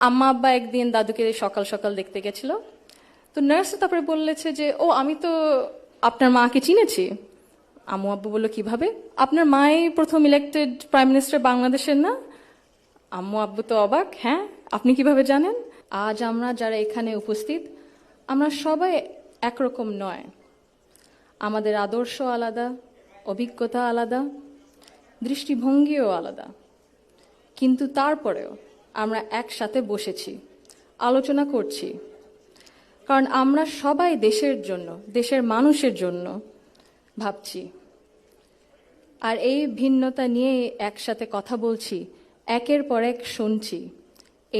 আম্মা আব্বা একদিন দাদুকে সকাল সকাল দেখতে গেছিল। তো নার্স তারপরে বললেছে যে ও আমি তো আপনার মাকে চিনেছি। আম্মু আব্বু বললো কিভাবে? আপনার মাই প্রথম ইলেক্টেড প্রাইম মিনিস্টার বাংলাদেশের না? আম্মু আব্বু তো অবাক, হ্যাঁ আপনি কিভাবে জানেন? আজ আমরা যারা এখানে উপস্থিত আমরা সবাই একরকম নয়। আমাদের আদর্শ আলাদা, অভিজ্ঞতা আলাদা, দৃষ্টিভঙ্গিও আলাদা, কিন্তু তারপরেও আমরা একসাথে বসেছি, আলোচনা করছি, কারণ আমরা সবাই দেশের জন্য, দেশের মানুষের জন্য ভাবছি। আর এই ভিন্নতা নিয়ে একসাথে কথা বলছি, একের পর এক শুনছি,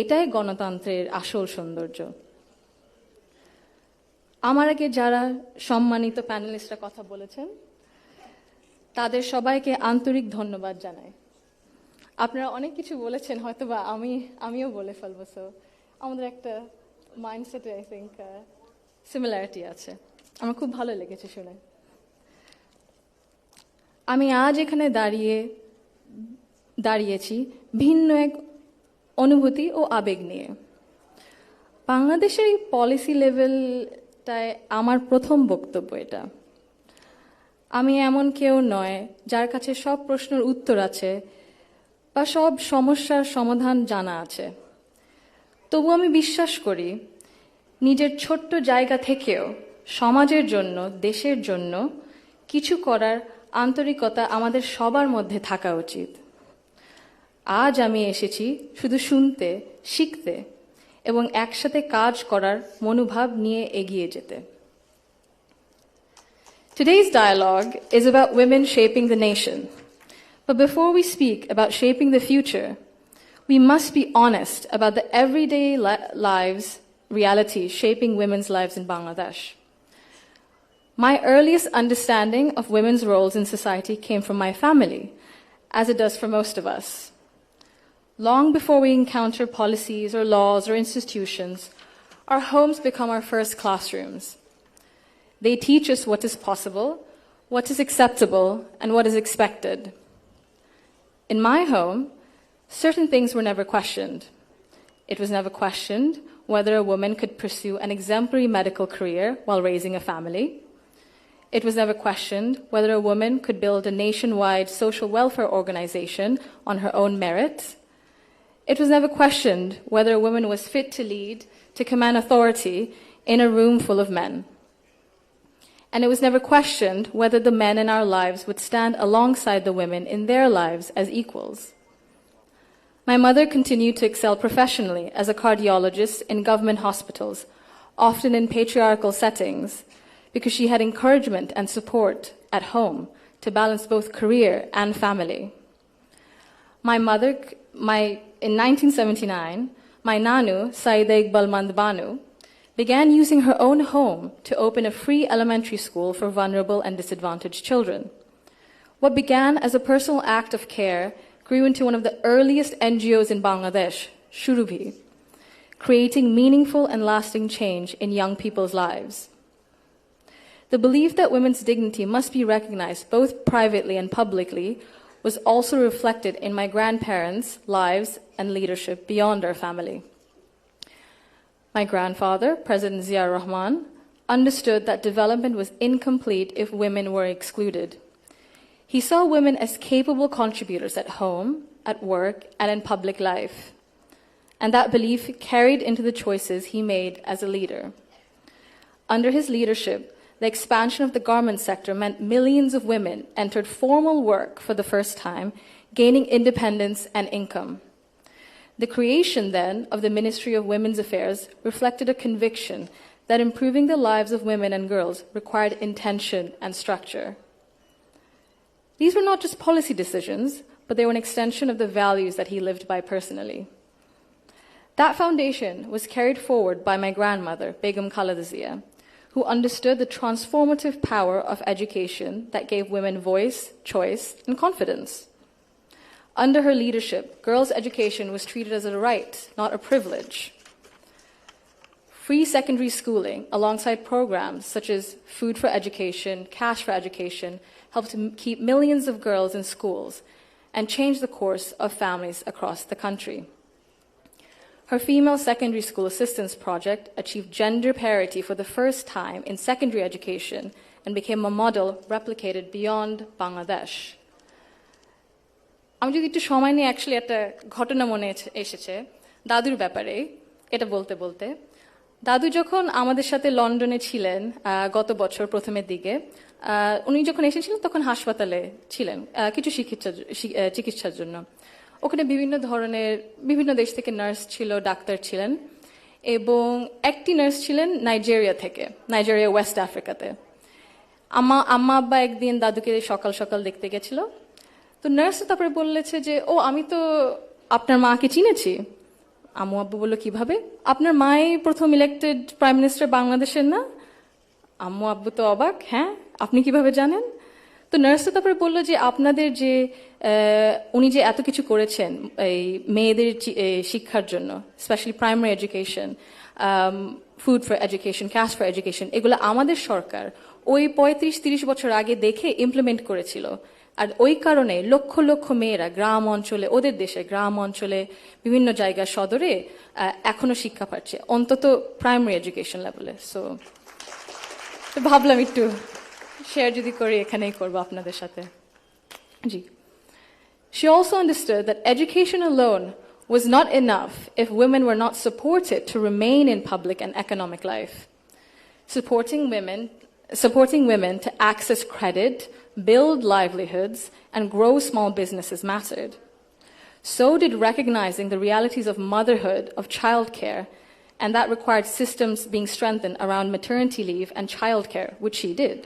এটাই গণতন্ত্রের আসল সৌন্দর্য। আমার আগে যারা সম্মানিত প্যানেলিস্টরা কথা বলেছেন তাদের সবাইকে আন্তরিক ধন্যবাদ জানাই। আপনারা অনেক কিছু বলেছেন, হয়তো বা আমিও বলে ফেলবো, সো আমাদের একটা মাইন্ডসেটে আই থিঙ্ক সিমিলারিটি আছে। আমার খুব ভালো লেগেছে শুনে। আমি আজ এখানে দাঁড়িয়েছি ভিন্ন এক অনুভূতি ও আবেগ নিয়ে। বাংলাদেশের এই পলিসি লেভেলটায় আমার প্রথম বক্তব্য এটা। আমি এমন কেউ নয় যার কাছে সব প্রশ্নের উত্তর আছে বা সব সমস্যার সমাধান জানা আছে। তবু আমি বিশ্বাস করি নিজের ছোট্ট জায়গা থেকেও সমাজের জন্য, দেশের জন্য কিছু করার আন্তরিকতা আমাদের সবার মধ্যে থাকা উচিত। আজ আমি এসেছি শুধু শুনতে, শিখতে এবং একসাথে কাজ করার মনোভাব নিয়ে এগিয়ে যেতে। Today's dialogue is about women shaping the nation. But before we speak about shaping the future, we must be honest about the everyday lives, reality shaping women's lives in Bangladesh. My earliest understanding of women's roles in society came from my family, as it does for most of us. Long before we encounter policies or laws or institutions, our homes become our first classrooms. They teach us what is possible, what is acceptable, and what is expected. In my home, certain things were never questioned. It was never questioned whether a woman could pursue an exemplary medical career while raising a family. It was never questioned whether a woman could build a nationwide social welfare organization on her own merit. It was never questioned whether a woman was fit to lead, to command authority in a room full of men. And it was never questioned whether the men in our lives would stand alongside the women in their lives as equals. My mother continued to excel professionally as a cardiologist in government hospitals, often in patriarchal settings, because she had encouragement and support at home to balance both career and family. In 1979, my Nanu, Saida Iqbal Mandbanu, began using her own home to open a free elementary school for vulnerable and disadvantaged children. What began as a personal act of care grew into one of the earliest NGOs in Bangladesh, Shurubhi, creating meaningful and lasting change in young people's lives. The belief that women's dignity must be recognized both privately and publicly was also reflected in my grandparents' lives and leadership beyond our family. My grandfather, President Zaima Rahman, understood that development was incomplete if women were excluded. He saw women as capable contributors at home, at work, and in public life. And that belief carried into the choices he made as a leader. Under his leadership, the expansion of the garment sector meant millions of women entered formal work for the first time, gaining independence and income. The creation, then, of the Ministry of Women's Affairs reflected a conviction that improving the lives of women and girls required intention and structure. These were not just policy decisions, but they were an extension of the values that he lived by personally. That foundation was carried forward by my grandmother, Begum Khaleda Zia, who understood the transformative power of education that gave women voice, choice, and confidence. Under her leadership, girls' education was treated as a right, not a privilege. Free secondary schooling, alongside programs such as Food for Education, Cash for Education, helped keep millions of girls in schools and change the course of families across the country. Her female secondary school assistance project achieved gender parity for the first time in secondary education and became a model replicated beyond Bangladesh. আমি যদি একটু সময় নিয়ে actually একটা ঘটনা মনে এসেছে দাদুর ব্যাপারে এটা বলতে বলতে দাদু যখন আমাদের সাথে লন্ডনে ছিলেন গত বছর প্রথমের দিকে উনি যখন এসেছিলেন তখন হাসপাতালে ছিলেন কিছু চিকিৎসার জন্য ওখানে বিভিন্ন দেশ থেকে নার্স ছিল ডাক্তার ছিলেন এবং একটি নার্স ছিলেন নাইজেরিয়া ওয়েস্ট আফ্রিকাতে আম্মা আব্বা একদিন দাদুকে সকাল সকাল দেখতে গেছিল তো নার্স তারপরে বললেছে যে ও আমি তো আপনার মাকে চিনেছি আম্মু আব্বু বলল কিভাবে আপনার মাই প্রথম ইলেক্টেড প্রাইম মিনিস্টার বাংলাদেশের না আম্মু আব্বু তো অবাক হ্যাঁ আপনি কিভাবে জানেন তো নার্স তারপরে বলল যে আপনাদের যে উনি যে এত কিছু করেছেন এই মেয়েদের শিক্ষার জন্য specially primary education food for education cash for education এগুলো আমাদের সরকার ওই 35-30 বছর আগে দেখে ইমপ্লিমেন্ট করেছিল আর ওই কারণে লক্ষ লক্ষ মেয়েরা গ্রাম অঞ্চলে ওদের দেশে গ্রাম অঞ্চলে বিভিন্ন জায়গা সদরে এখনো শিক্ষা পাচ্ছে অন্তত প্রাইমারি এডুকেশন লেভেলে সো ভাবলাম একটু শেয়ার যদি করি এখানেই করবো আপনাদের সাথে জি She also understood that education alone was not enough if women were not supported to remain in public and economic life. Supporting women to access credit, build livelihoods, and grow small businesses mattered. So did recognizing the realities of motherhood, of childcare, and that required systems being strengthened around maternity leave and childcare, which she did.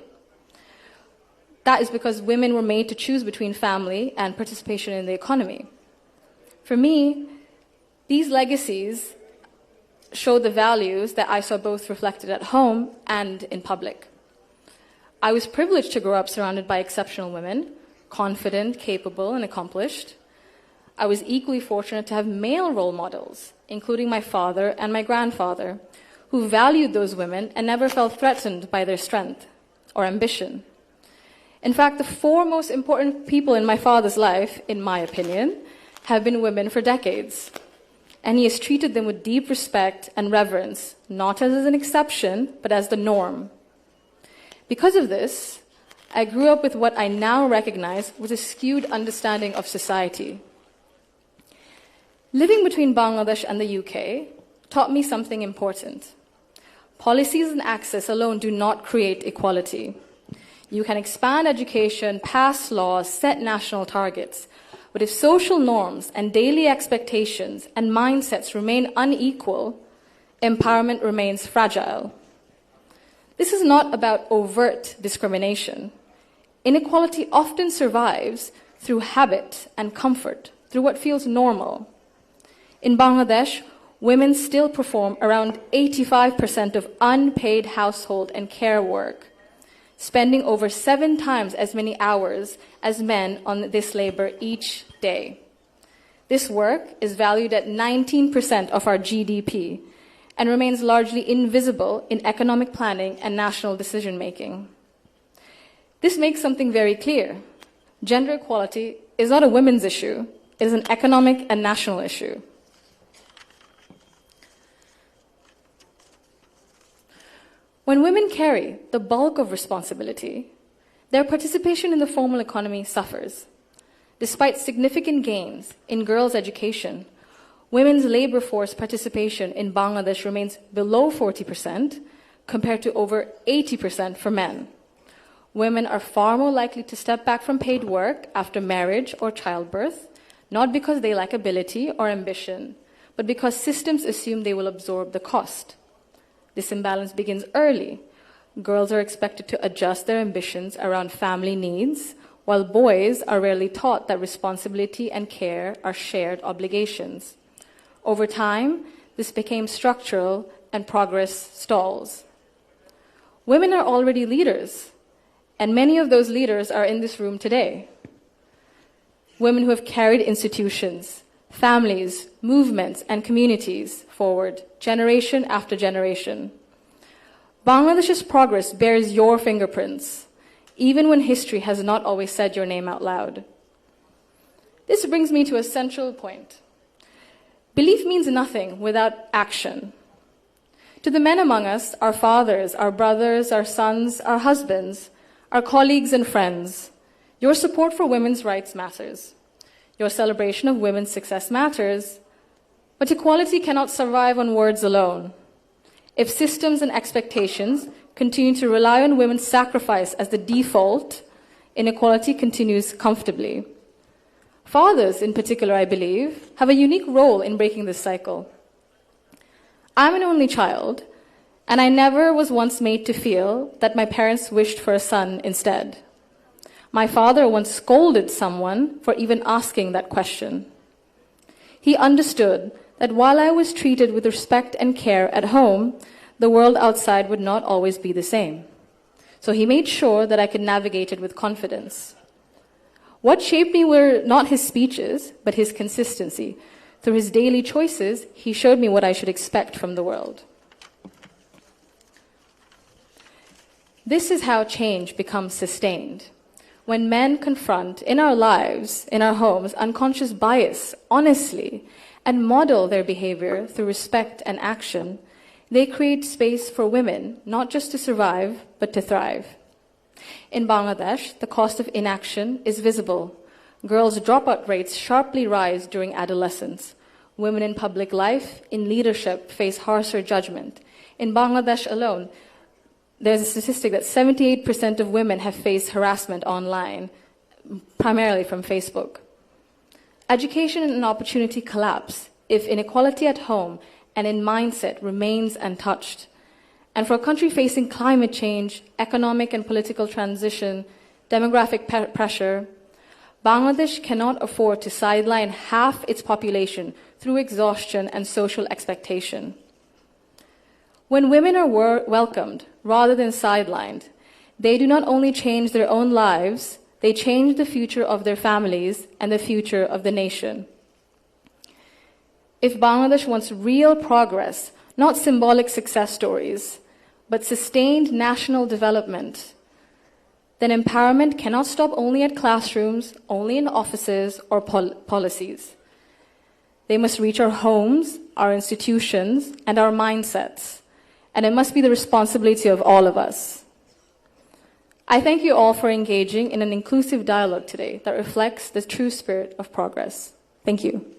That is because women were made to choose between family and participation in the economy. For me, these legacies show the values that I saw both reflected at home and in public. I was privileged to grow up surrounded by exceptional women, confident, capable, and accomplished. I was equally fortunate to have male role models, including my father and my grandfather, who valued those women and never felt threatened by their strength or ambition. In fact, the four most important people in my father's life, in my opinion, have been women for decades. And he has treated them with deep respect and reverence, not as an exception, but as the norm. Because of this, I grew up with what I now recognize was a skewed understanding of society. Living between Bangladesh and the UK taught me something important. Policies and access alone do not create equality. You can expand education, pass laws, set national targets, but if social norms and daily expectations and mindsets remain unequal, empowerment remains fragile. This is not about overt discrimination. Inequality often survives through habit and comfort, through what feels normal. In Bangladesh, women still perform around 85% of unpaid household and care work, spending over 7 times as many hours as men on this labor each day. This work is valued at 19% of our GDP and remains largely invisible in economic planning and national decision-making. This makes something very clear. Gender equality is not a women's issue, it is an economic and national issue. When women carry the bulk of responsibility, their participation in the formal economy suffers. Despite significant gains in girls' education, women's labor force participation in Bangladesh remains below 40% compared to over 80% for men. Women are far more likely to step back from paid work after marriage or childbirth, not because they lack ability or ambition, but because systems assume they will absorb the cost. This imbalance begins early. Girls are expected to adjust their ambitions around family needs, while boys are rarely taught that responsibility and care are shared obligations. Over time, this became structural and progress stalls. Women are already leaders, and many of those leaders are in this room today. Women who have carried institutions, families, movements, and communities forward, generation after generation. Bangladesh's progress bears your fingerprints, even when history has not always said your name out loud. This brings me to a central point. Belief means nothing without action. To the men among us, our fathers, our brothers, our sons, our husbands, our colleagues and friends, your support for women's rights matters. Your celebration of women's success matters, but equality cannot survive on words alone. If systems and expectations continue to rely on women's sacrifice as the default, inequality continues comfortably. Fathers, in particular, I believe, have a unique role in breaking this cycle. I'm an only child, and I never was once made to feel that my parents wished for a son instead. My father once scolded someone for even asking that question. He understood that while I was treated with respect and care at home, the world outside would not always be the same. So he made sure that I could navigate it with confidence. What shaped me were not his speeches, but his consistency. Through his daily choices, he showed me what I should expect from the world. This is how change becomes sustained. When men confront in our lives, in our homes, unconscious bias honestly and model their behavior through respect and action, they create space for women not just to survive, but to thrive. In Bangladesh, the cost of inaction is visible. Girls' dropout rates sharply rise during adolescence. Women in public life, in leadership, face harsher judgment. In Bangladesh alone, there's a statistic that 78% of women have faced harassment online, primarily from Facebook. Education and opportunity collapse if inequality at home and in mindset remains untouched. And for a country facing climate change, economic and political transition, demographic pressure, Bangladesh cannot afford to sideline half its population through exhaustion and social expectation. When women are welcomed rather than sidelined, they do not only change their own lives, they change the future of their families and the future of the nation. If Bangladesh wants real progress, not symbolic success stories, but sustained national development, then empowerment cannot stop only at classrooms, only in offices or policies. They must reach our homes, our institutions, and our mindsets, and it must be the responsibility of all of us. I thank you all for engaging in an inclusive dialogue today that reflects the true spirit of progress. Thank you.